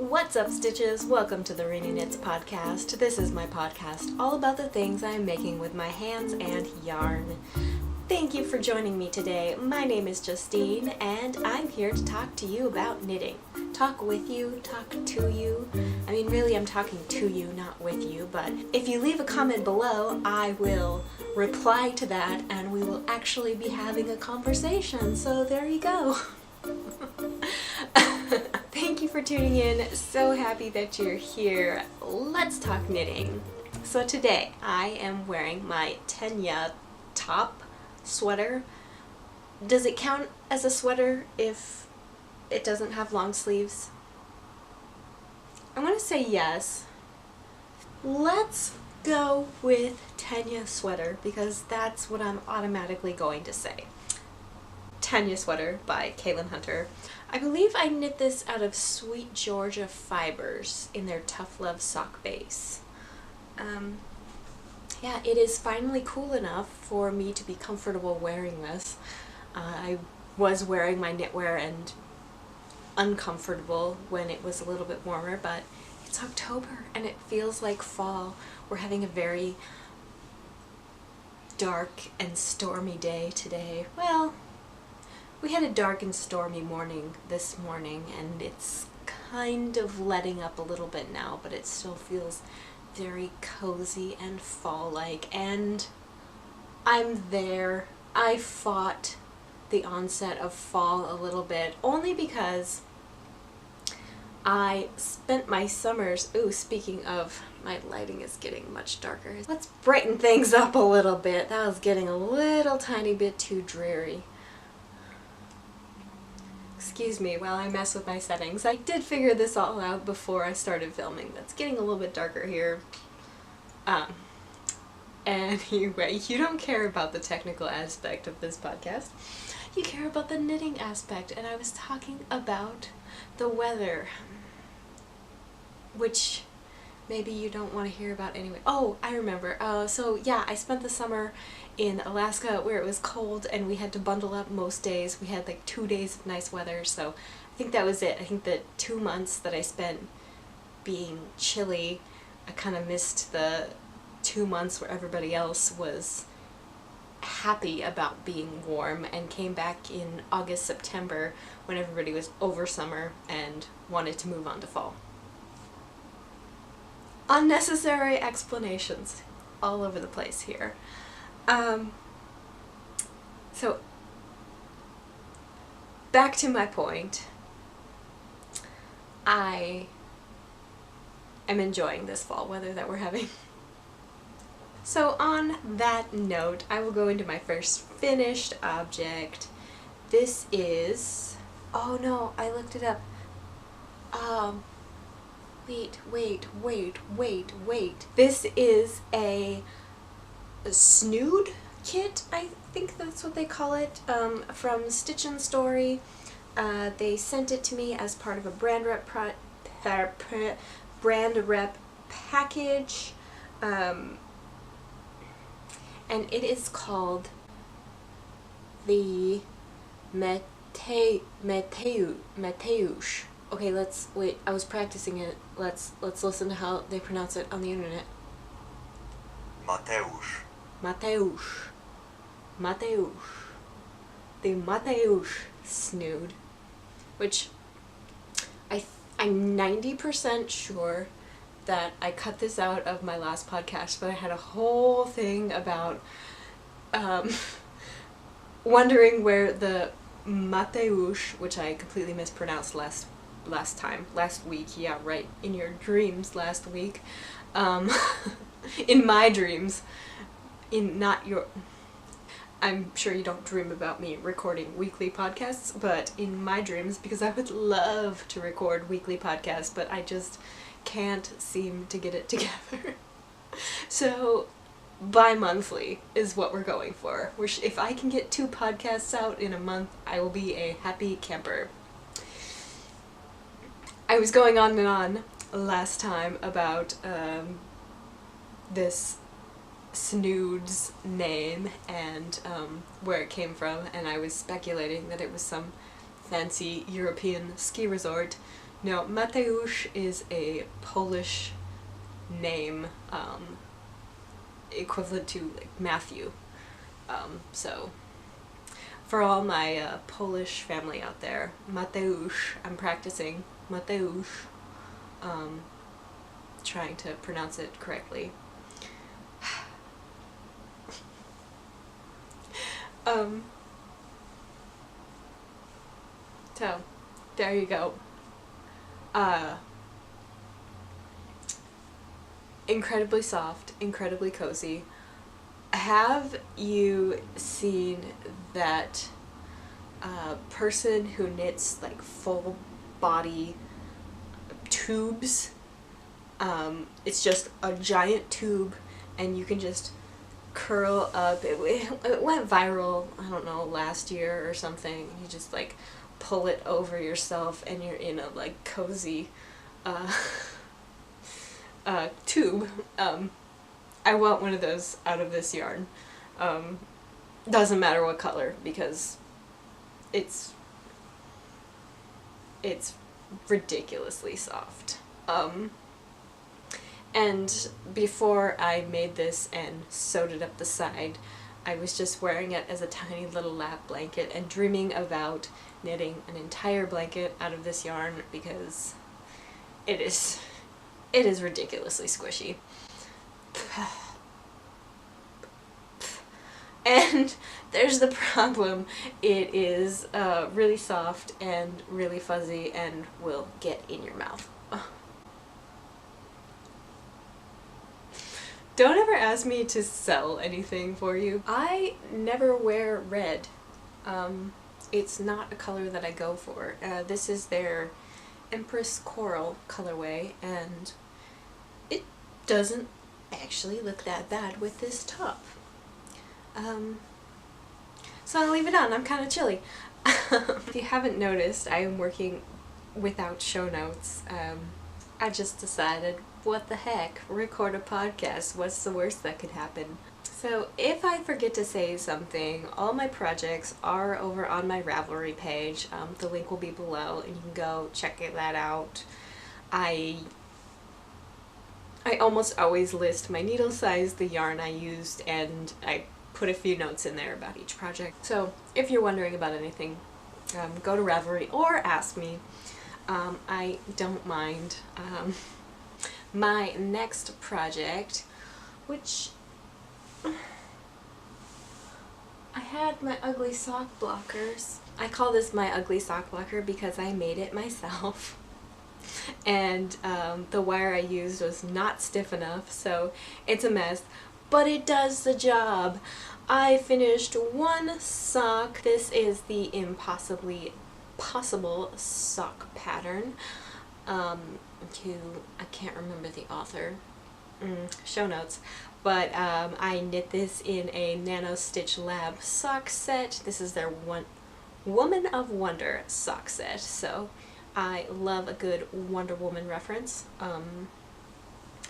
What's up, Stitches? Welcome to the Ranney Knits podcast. This is my podcast all about the things I am making with my hands and yarn. Thank you for joining me today. My name is Justine, and I'm here to talk to you about knitting. Talk with you, talk to you. I mean, really, I'm talking to you, not with you, but if you leave a comment below, I will reply to that, and we will actually be having a conversation, so there you go. Thank you for tuning in. So happy that you're here. Let's talk knitting. So today I am wearing my Tenya top sweater. Does it count as a sweater if it doesn't have long sleeves? I'm gonna say yes. Let's go with Tenya sweater because that's what I'm automatically going to say. Tenya sweater by Kaylin Hunter. I believe I knit this out of Sweet Georgia fibers in their Tough Love sock base. Yeah, it is finally cool enough for me to be comfortable wearing this. I was wearing my knitwear and uncomfortable when it was a little bit warmer, but it's October and it feels like fall. We're having a very dark and stormy day today. Well, we had a dark and stormy morning this morning, and it's kind of letting up a little bit now, but it still feels very cozy and fall-like, and I'm there. I fought the onset of fall a little bit, only because I spent my summers... Ooh, speaking of, my lighting is getting much darker. Let's brighten things up a little bit. That was getting a little tiny bit too dreary. Excuse me while I mess with my settings. I did figure this all out before I started filming. That's getting a little bit darker here. Anyway, you don't care about the technical aspect of this podcast. You care about the knitting aspect, and I was talking about the weather, which maybe you don't want to hear about anyway. Oh, I remember. So yeah, I spent the summer in Alaska where it was cold and we had to bundle up most days. We had like 2 days of nice weather, so I think that was it. I think the 2 months that I spent being chilly, I kind of missed the 2 months where everybody else was happy about being warm, and came back in August, September when everybody was over summer and wanted to move on to fall. Unnecessary explanations all over the place here. So back to my point. I am enjoying this fall weather that we're having. So on that note, I will go into my first finished object. This is... Oh no, I looked it up. Wait. This is a Snood kit, I think that's what they call it, from Stitch and Story. They sent it to me as part of a brand rep package, and it is called the MATEUSZ. Okay, let's wait. I was practicing it. Let's listen to how they pronounce it on the internet. MATEUSZ. The MATEUSZ Snood, which I'm 90% sure that I cut this out of my last podcast, but I had a whole thing about wondering where the MATEUSZ, which I completely mispronounced last week, yeah, right, in your dreams last week, in my dreams, not your... I'm sure you don't dream about me recording weekly podcasts, but in my dreams, because I would love to record weekly podcasts, but I just can't seem to get it together. So bi-monthly is what we're going for. If I can get 2 podcasts out in a month, I will be a happy camper. I was going on and on last time about this Snood's name and where it came from, and I was speculating that it was some fancy European ski resort No, Mateusz is a Polish name, equivalent to like Matthew. So for all my Polish family out there, Mateusz, I'm practicing Mateusz, trying to pronounce it correctly. So there you go. Incredibly soft, incredibly cozy. Have you seen that person who knits like full body tubes? It's just a giant tube and you can just curl up. It went viral, I don't know, last year or something. You just like pull it over yourself and you're in a like cozy tube. I want one of those out of this yarn. Doesn't matter what color, because it's ridiculously soft. And before I made this and sewed it up the side, I was just wearing it as a tiny little lap blanket and dreaming about knitting an entire blanket out of this yarn, because it is ridiculously squishy. And there's the problem, it is really soft and really fuzzy and will get in your mouth. Don't ever ask me to sell anything for you. I never wear red. It's not a color that I go for. This is their Empress Coral colorway, and it doesn't actually look that bad with this top. So I'll leave it on. I'm kind of chilly. If you haven't noticed, I am working without show notes. I just decided, what the heck, record a podcast, what's the worst that could happen? So if I forget to say something, all my projects are over on my Ravelry page. The link will be below and you can go check that out. I almost always list my needle size, the yarn I used, and I put a few notes in there about each project. So if you're wondering about anything, go to Ravelry or ask me. I don't mind. My next project, which I had my ugly sock blockers. I call this my ugly sock blocker because I made it myself. And the wire I used was not stiff enough, so it's a mess, but it does the job. I finished one sock. This is the Impossibly Possible sock pattern. I can't remember the author. Show notes. But I knit this in a Nano Stitch Lab sock set. This is their Woman of Wonder sock set. So I love a good Wonder Woman reference.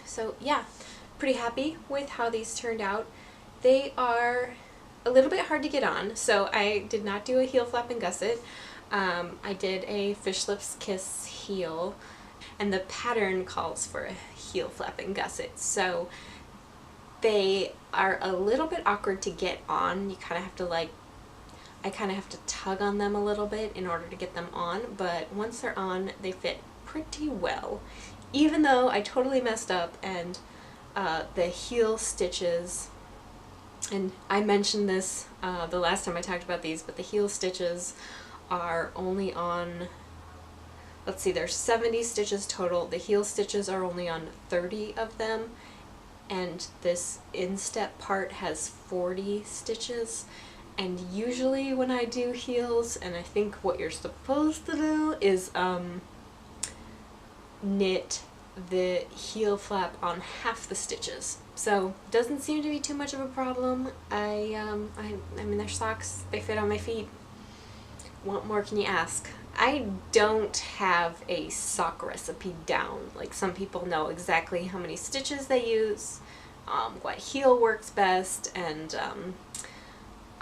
So yeah, pretty happy with how these turned out. They are a little bit hard to get on, so I did not do a heel flap and gusset. I did a Fish Lips Kiss heel, and the pattern calls for a heel flap and gusset, so they are a little bit awkward to get on. You kind of have to I kind of have to tug on them a little bit in order to get them on, but once they're on, they fit pretty well. Even though I totally messed up and the heel stitches, and I mentioned this the last time I talked about these, but the heel stitches are only on, let's see, there's 70 stitches total. The heel stitches are only on 30 of them, and this instep part has 40 stitches. And usually when I do heels, and I think what you're supposed to do is knit the heel flap on half the stitches. So doesn't seem to be too much of a problem. I mean, they're socks, they fit on my feet. What more can you ask? I don't have a sock recipe down. Like, some people know exactly how many stitches they use, what heel works best, and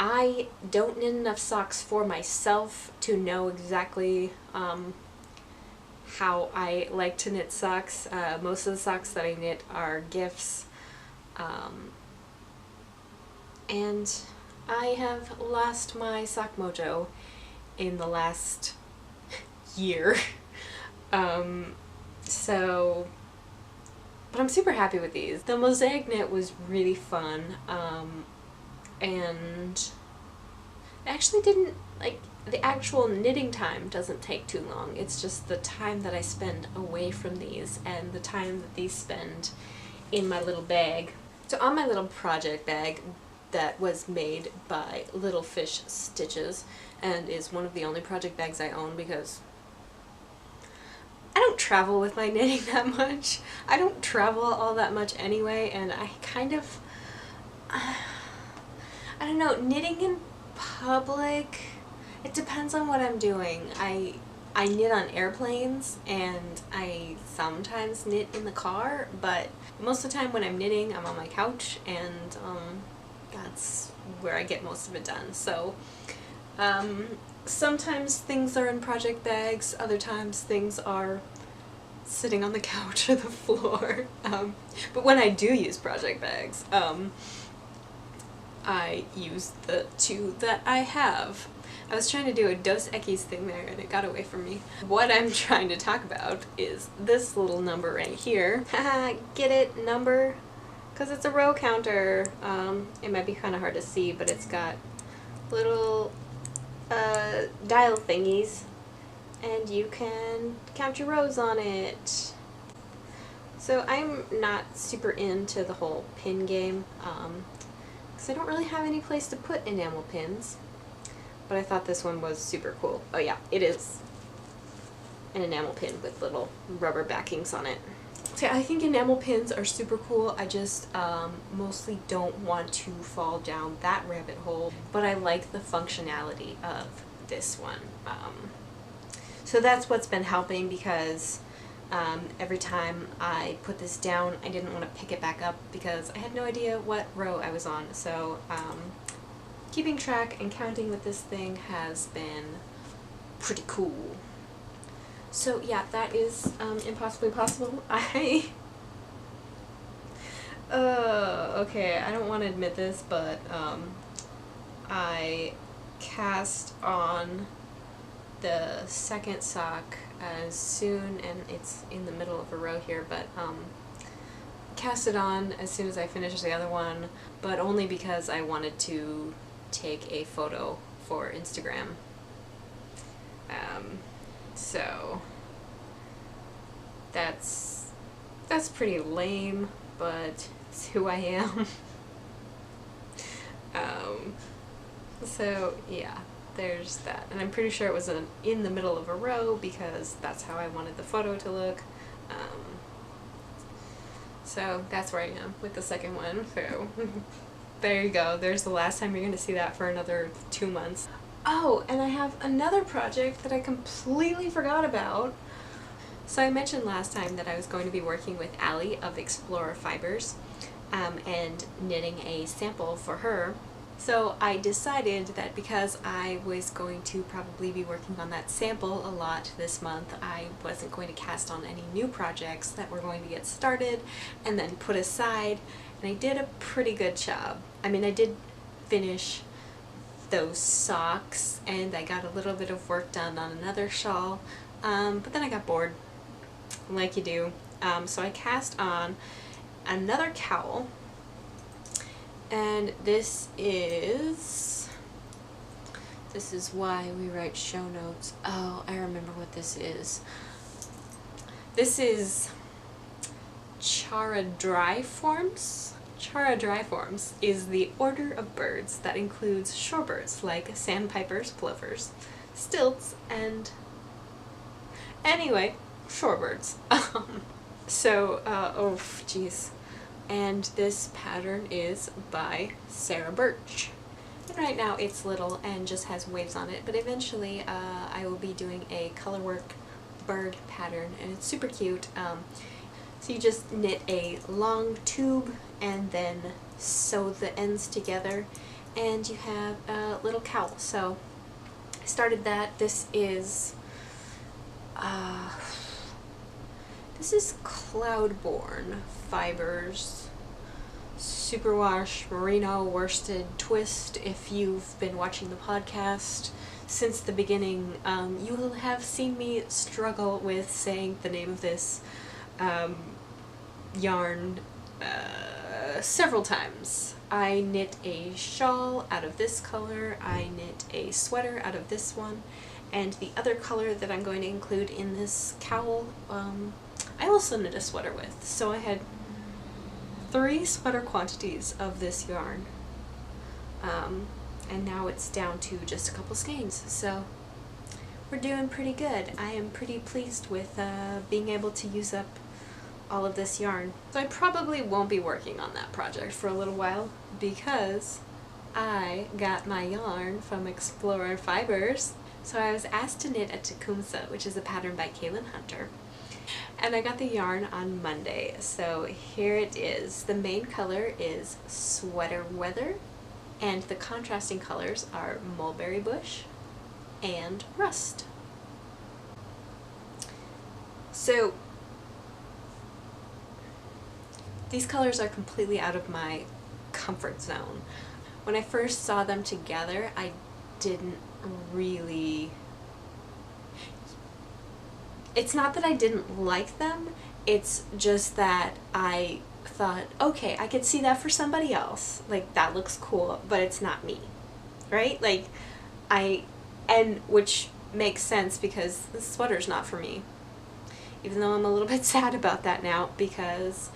I don't knit enough socks for myself to know exactly how I like to knit socks. Most of the socks that I knit are gifts. And I have lost my sock mojo in the last year. But I'm super happy with these. The mosaic knit was really fun, and it actually didn't, like, the actual knitting time doesn't take too long. It's just the time that I spend away from these and the time that these spend in my little bag. So on my little project bag that was made by Little Fish Stitches and is one of the only project bags I own because I don't travel with my knitting that much. I don't travel all that much anyway, and I kind of, I don't know, knitting in public, it depends on what I'm doing. I knit on airplanes and I sometimes knit in the car, but most of the time when I'm knitting I'm on my couch, and that's where I get most of it done. So sometimes things are in project bags, other times things are sitting on the couch or the floor. But when I do use project bags, I use the two that I have. I was trying to do a Dos Equis thing there and it got away from me. What I'm trying to talk about is this little number right here. Haha, get it? Number? Because it's a row counter. It might be kind of hard to see, but it's got little dial thingies and you can count your rows on it. So I'm not super into the whole pin game because I don't really have any place to put enamel pins, but I thought this one was super cool. Oh yeah, it is an enamel pin with little rubber backings on it. So I think enamel pins are super cool. I just mostly don't want to fall down that rabbit hole, but I like the functionality of this one. So that's what's been helping, because every time I put this down I didn't want to pick it back up because I had no idea what row I was on. So keeping track and counting with this thing has been pretty cool. So yeah, that is Impossibly Possible. Okay, I don't want to admit this, but I cast on the second sock as soon, and it's in the middle of a row here, but cast it on as soon as I finished the other one, but only because I wanted to take a photo for Instagram. So that's pretty lame, but it's who I am. So yeah, there's that, and I'm pretty sure it was in the middle of a row because that's how I wanted the photo to look. So that's where I am with the second one. So there you go. There's the last time you're going to see that for another 2 months. Oh, and I have another project that I completely forgot about. So I mentioned last time that I was going to be working with Allie of Explorer Fibers and knitting a sample for her. So I decided that because I was going to probably be working on that sample a lot this month, I wasn't going to cast on any new projects that were going to get started and then put aside, and I did a pretty good job. I mean, I did finish those socks and I got a little bit of work done on another shawl, but then I got bored, like you do. So I cast on another cowl, and this is why we write show notes. Oh, I remember what this is. This is CHARADRIIFORMES. CHARADRIIFORMES is the order of birds that includes shorebirds like sandpipers, plovers, stilts, and anyway, shorebirds. Oh jeez. And this pattern is by Sara Burch. And right now it's little and just has waves on it, but eventually I will be doing a colorwork bird pattern, and it's super cute. So you just knit a long tube and then sew the ends together and you have a little cowl. So I started that. This is This is Cloudborne Fibers Superwash Merino Worsted Twist. If you've been watching the podcast since the beginning, you will have seen me struggle with saying the name of this yarn several times. I knit a shawl out of this color, I knit a sweater out of this one, and the other color that I'm going to include in this cowl, I also knit a sweater with. So I had 3 sweater quantities of this yarn, and now it's down to just a couple skeins, so we're doing pretty good. I am pretty pleased with being able to use up all of this yarn. So I probably won't be working on that project for a little while because I got my yarn from Explorer Fibers. So I was asked to knit a TECUMSEH, which is a pattern by Kaylin Hunter, and I got the yarn on Monday. So here it is. The main color is Sweater Weather, and the contrasting colors are Mulberry Bush and Rust. So these colors are completely out of my comfort zone. When I first saw them together, I didn't really... It's not that I didn't like them, it's just that I thought, okay, I could see that for somebody else. Like, that looks cool, but it's not me, right? Like, and which makes sense because this sweater's not for me. Even though I'm a little bit sad about that now because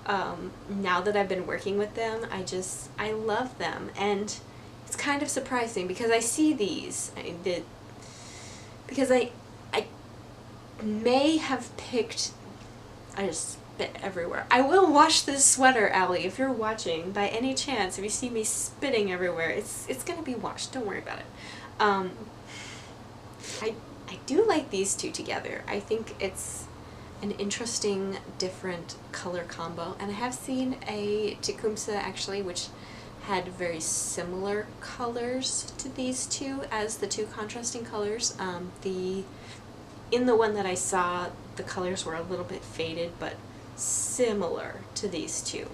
now that I've been working with them, I love them, and it's kind of surprising because I see these, because I may have picked, I just spit everywhere. I will wash this sweater, Allie, if you're watching, by any chance, if you see me spitting everywhere, it's gonna be washed, don't worry about it. I do like these two together. I think it's an interesting, different color combo, and I have seen a TECUMSEH actually which had very similar colors to these two as the 2 contrasting colors. In the one that I saw, the colors were a little bit faded but similar to these two.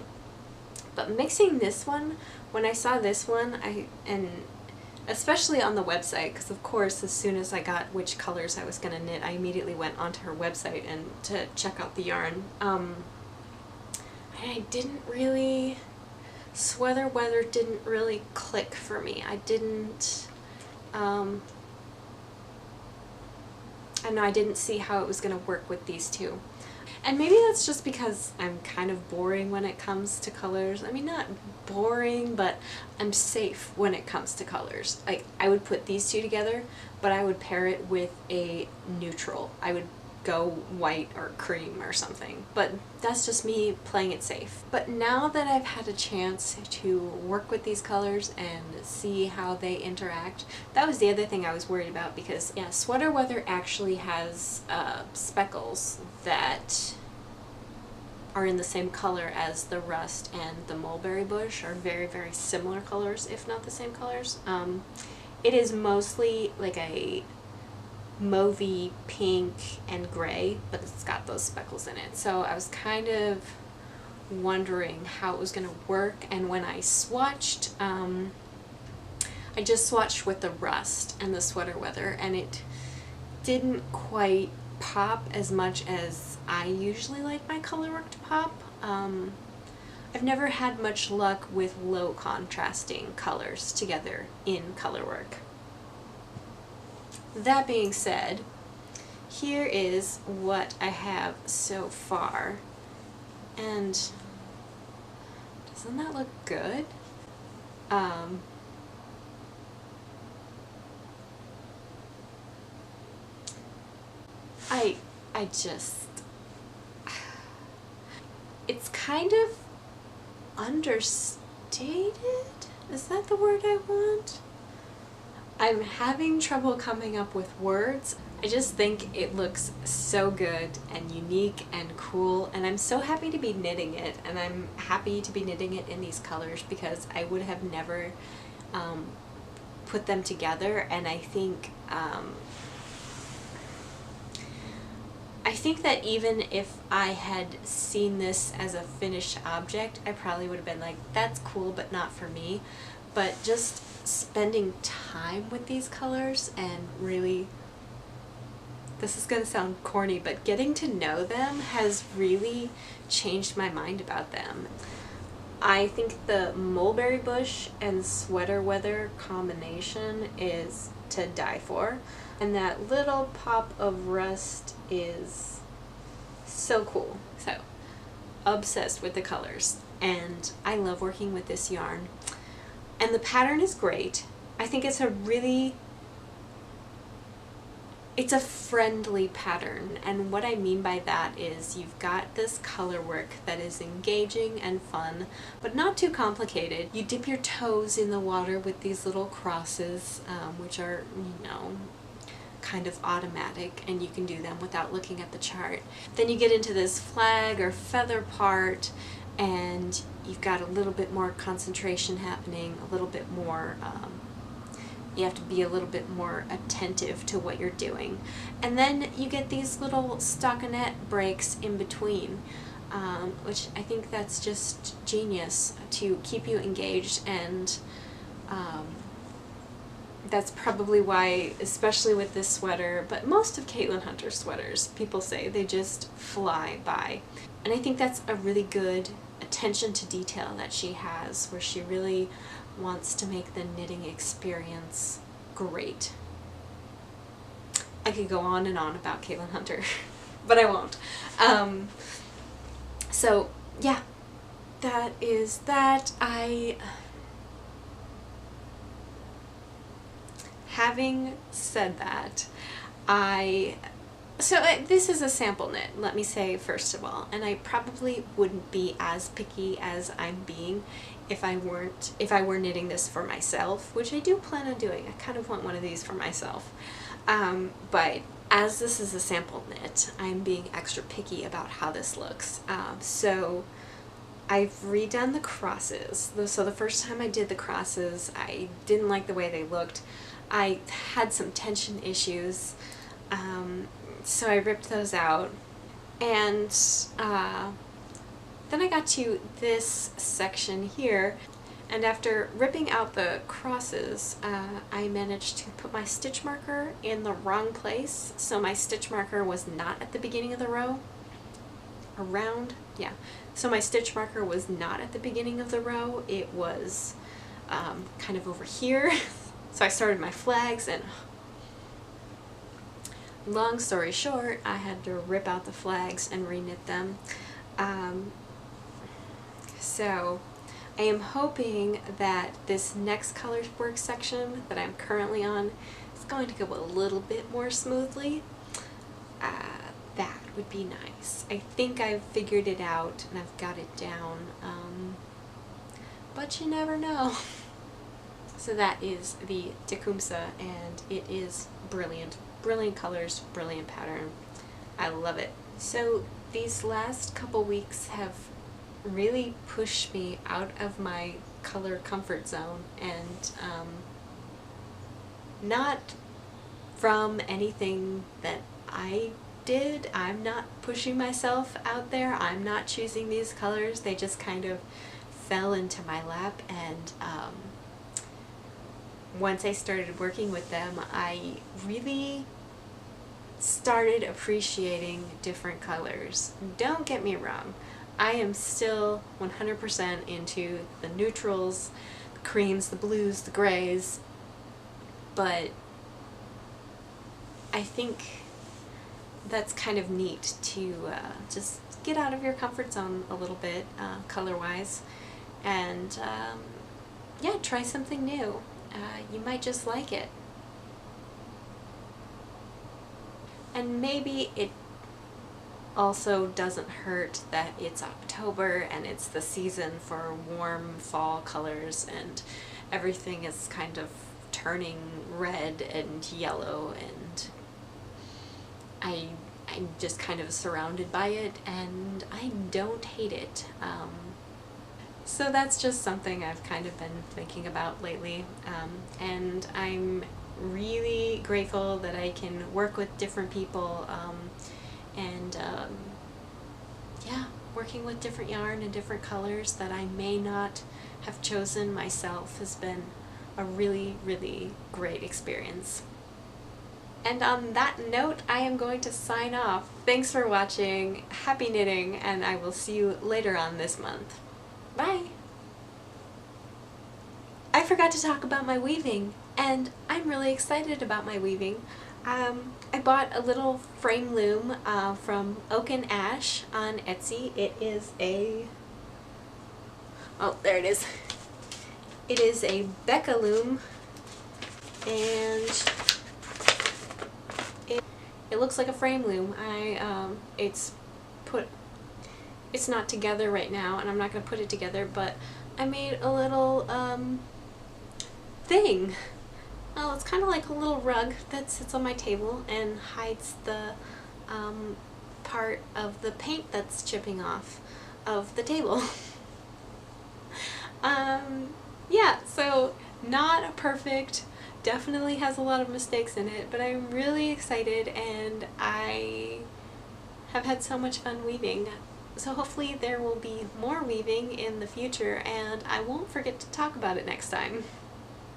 But mixing this one, when I saw this one, and especially on the website, because of course as soon as I got which colors I was going to knit, I immediately went onto her website and to check out the yarn. I didn't really, Sweater Weather didn't really click for me. I didn't, I didn't see how it was going to work with these two. And maybe that's just because I'm kind of boring when it comes to colors. I mean, not boring, but I'm safe when it comes to colors. Like, I would put these two together, but I would pair it with a neutral. I would go white or cream or something. But that's just me playing it safe. But now that I've had a chance to work with these colors and see how they interact, that was the other thing I was worried about, because yeah, Sweater Weather actually has speckles that are in the same color as the Rust and the Mulberry Bush, are very, very similar colors, if not the same colors. It is mostly like a mauvey pink and gray, but it's got those speckles in it. So I was kind of wondering how it was going to work, and when I swatched, I just swatched with the Rust and the Sweater Weather, and it didn't quite pop as much as I usually like my color work to pop. I've never had much luck with low contrasting colors together in color work. That being said, here is what I have so far, and doesn't that look good? I just, it's kind of understated? Is that the word I want? I'm having trouble coming up with words. I just think it looks so good and unique and cool, and I'm so happy to be knitting it, and I'm happy to be knitting it in these colors because I would have never put them together, and I think I think that even if I had seen this as a finished object, I probably would have been like, that's cool, but not for me. But just spending time with these colors and really, this is going to sound corny, but getting to know them has really changed my mind about them. I think the mulberry bush and sweater weather combination is to die for. And that little pop of rust is so cool. So, obsessed with the colors. And I love working with this yarn. And the pattern is great. I think it's it's a friendly pattern. And what I mean by that is you've got this color work that is engaging and fun, but not too complicated. You dip your toes in the water with these little crosses, which are, you know, kind of automatic, and you can do them without looking at the chart. Then you get into this flag or feather part, and you've got a little bit more concentration happening, a little bit more, you have to be a little bit more attentive to what you're doing. And then you get these little stockinette breaks in between, which I think that's just genius to keep you engaged. And that's probably why, especially with this sweater, but most of Caitlin Hunter's sweaters, people say they just fly by. And I think that's a really good attention to detail that she has, where she really wants to make the knitting experience great. I could go on and on about Caitlin Hunter, but I won't. So yeah, that is that. Having said that, this is a sample knit, let me say first of all, and I probably wouldn't be as picky as I'm being if I were knitting this for myself, which I do plan on doing. I kind of want one of these for myself. But as this is a sample knit, I'm being extra picky about how this looks. So I've redone the crosses. So the first time I did the crosses, I didn't like the way they looked. I had some tension issues, so I ripped those out, and then I got to this section here, and after ripping out the crosses, I managed to put my stitch marker in the wrong place, so my stitch marker was not at the beginning of the row, so my stitch marker was not at the beginning of the row, it was kind of over here. So I started my flags, and long story short, I had to rip out the flags and reknit them. So I am hoping that this next color work section that I'm currently on is going to go a little bit more smoothly. That would be nice. I think I've figured it out and I've got it down, but you never know. So that is the Tecumseh, and it is brilliant. Brilliant colors, brilliant pattern. I love it. So these last couple weeks have really pushed me out of my color comfort zone, and not from anything that I did. I'm not pushing myself out there. I'm not choosing these colors. They just kind of fell into my lap, and once I started working with them, I really started appreciating different colors. Don't get me wrong, I am still 100% into the neutrals, the creams, the blues, the grays, but I think that's kind of neat to just get out of your comfort zone a little bit, color-wise, and yeah, try something new. You might just like it. And maybe it also doesn't hurt that it's October and it's the season for warm fall colors, and everything is kind of turning red and yellow, and I'm just kind of surrounded by it, and I don't hate it. So that's just something I've kind of been thinking about lately, and I'm really grateful that I can work with different people and yeah, working with different yarn and different colors that I may not have chosen myself has been a really, really great experience. And on that note, I am going to sign off. Thanks for watching, happy knitting, and I will see you later on this month. Bye! I forgot to talk about my weaving, and I'm really excited about my weaving. I bought a little frame loom from Oak and Ash on Etsy. It is a... oh, there it is. It is a Becca loom, and it looks like a frame loom. It's not together right now, and I'm not going to put it together, but I made a little thing. Oh, it's kind of like a little rug that sits on my table and hides the part of the paint that's chipping off of the table. Yeah, so not perfect, definitely has a lot of mistakes in it, but I'm really excited and I have had so much fun weaving. So hopefully there will be more weaving in the future and I won't forget to talk about it next time.